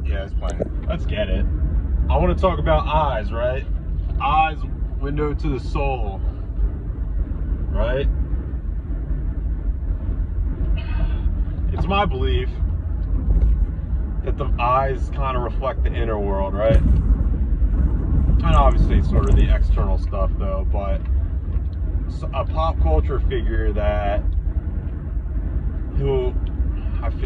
Yeah, it's playing. Let's get it. I want to talk about eyes, right? Eyes, window to the soul, right? It's my belief that the eyes kind of reflect the inner world, right? And obviously sort of the external stuff though, but a pop culture figure that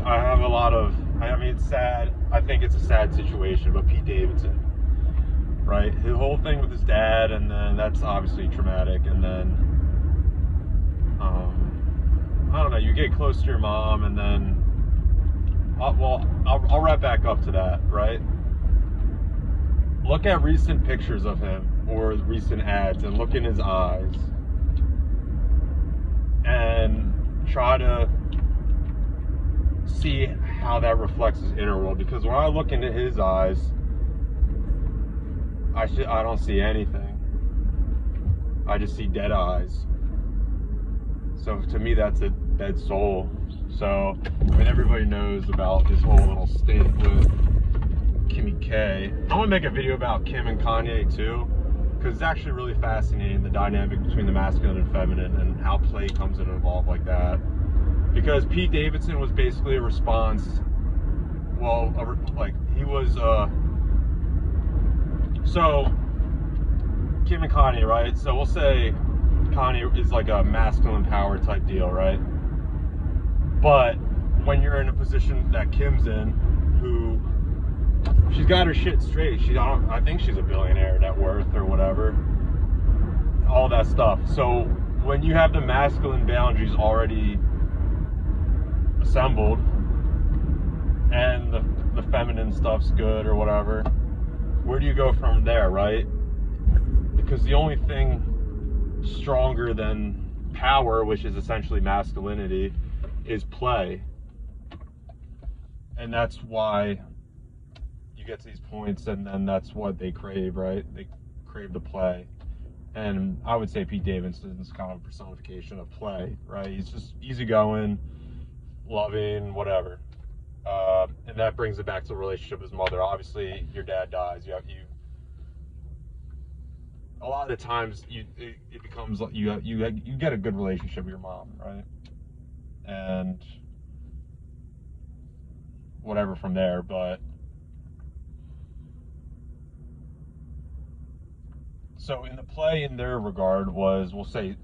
I have a lot of, I mean, it's sad. I think it's a sad situation, but Pete Davidson, right? The whole thing with his dad, and then that's obviously traumatic. And then, I don't know, you get close to your mom, and then, I'll wrap back up to that, right? Look at recent pictures of him or recent ads and look in his eyes and try to see how that reflects his inner world, because when I look into his eyes, I don't see anything. I just see dead eyes. So to me, that's a dead soul. So, I mean, everybody knows about this whole little stint with Kimmy K. I want to make a video about Kim and Kanye too, because it's actually really fascinating, the dynamic between the masculine and feminine and how play comes in and involved like that. Because Pete Davidson was basically a response, well, like he was, so Kim and Kanye, right? So we'll say Kanye is like a masculine power type deal, right? But when you're in a position that Kim's in, who she's got her shit straight, I think she's a billionaire net worth or whatever, all that stuff. So when you have the masculine boundaries already assembled and the feminine stuff's good or whatever, where do you go from there, right? Because the only thing stronger than power, which is essentially masculinity, is play. And that's why you get to these points, and then that's what they crave, right? They crave the play. And I would say Pete Davidson is kind of a personification of play, right? He's just easygoing, loving, whatever. And that brings it back to the relationship with his mother. Obviously, your dad dies. A lot of the times, it becomes you get a good relationship with your mom, right? And whatever from there, but so in the play in their regard was, we'll say,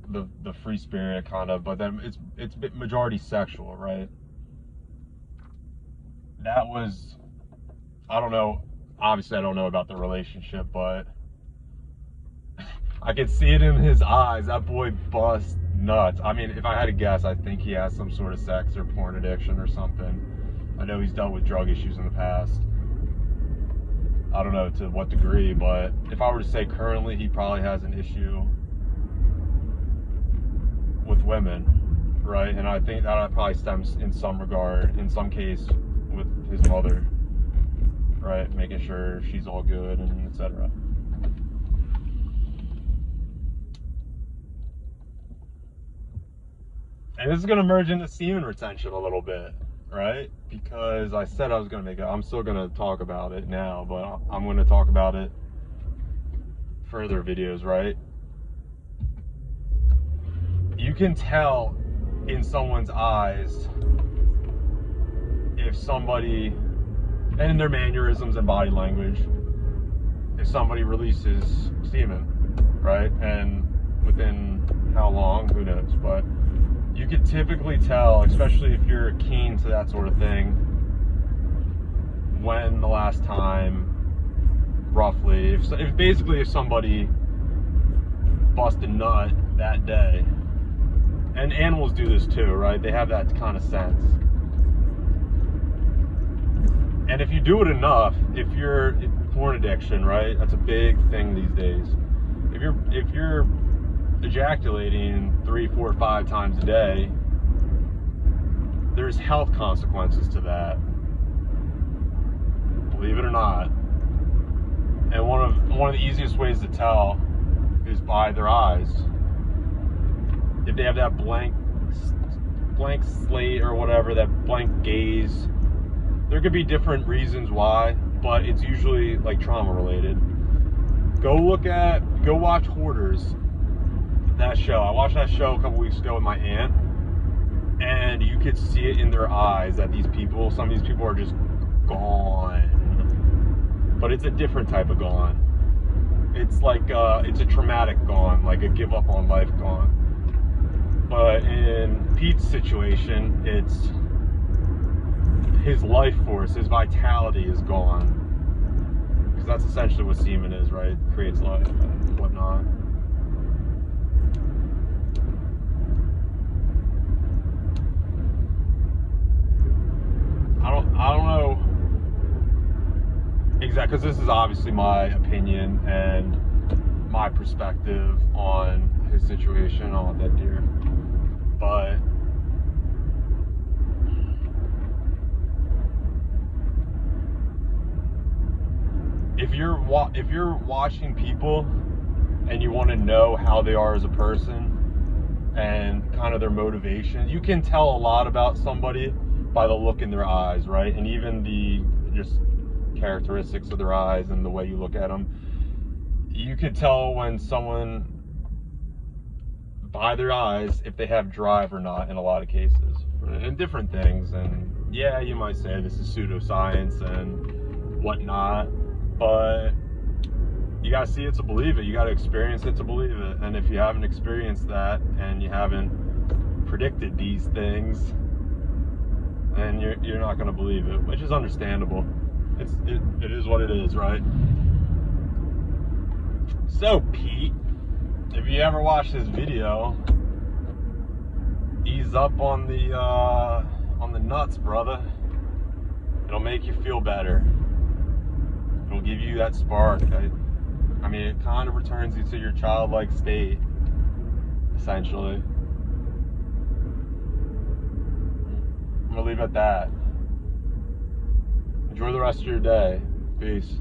the free spirit kind of, but then it's majority sexual, right? That was, I don't know, obviously I don't know about the relationship, but I could see it in his eyes. That boy busts nuts. I mean, if I had to guess, I think he has some sort of sex or porn addiction or something. I know he's dealt with drug issues in the past. I don't know to what degree, but if I were to say currently, he probably has an issue with women, right? And I think that probably stems in some regard, in some case, with his mother, right? Making sure she's all good and etc. And this is going to merge into semen retention a little bit, right? Because I said I was going to make it, I'm still going to talk about it now, but I'm going to talk about it further videos, right? You can tell in someone's eyes if somebody, and in their mannerisms and body language, if somebody releases semen, right? And within how long, who knows, but you can typically tell, especially if you're keen to that sort of thing, when the last time, roughly, if somebody busted a nut that day, and animals do this too, right? They have that kind of sense. And if you do it enough, if you're porn addiction, right? That's a big thing these days. If you're ejaculating 3, 4, 5 times a day, there's health consequences to that. Believe it or not. And one of the easiest ways to tell is by their eyes. If they have that blank slate or whatever, that blank gaze, they're could be different reasons why, but it's usually like trauma related. Go watch Hoarders, that show. I watched that show a couple weeks ago with my aunt, and you could see it in their eyes that some of these people are just gone. But it's a different type of gone. It's like, it's a traumatic gone, like a give up on life gone. But in Pete's situation, it's his life force, his vitality is gone. Because that's essentially what semen is, right? It creates life and whatnot. I don't know exactly, because this is obviously my opinion and my perspective on his situation on that deer. But if you're watching people and you want to know how they are as a person and kind of their motivation, you can tell a lot about somebody by the look in their eyes, right? And even the just characteristics of their eyes and the way you look at them. You could tell when someone, by their eyes, if they have drive or not in a lot of cases, and different things. And yeah, you might say this is pseudoscience and whatnot, but you gotta see it to believe it. You gotta experience it to believe it. And if you haven't experienced that and you haven't predicted these things, then you're not gonna believe it, which is understandable. It is what it is, right? So Pete, if you ever watch this video, ease up on the nuts, brother. It'll make you feel better. It'll give you that spark. I mean, it kind of returns you to your childlike state, essentially. I'm gonna leave it at that. Enjoy the rest of your day. Peace.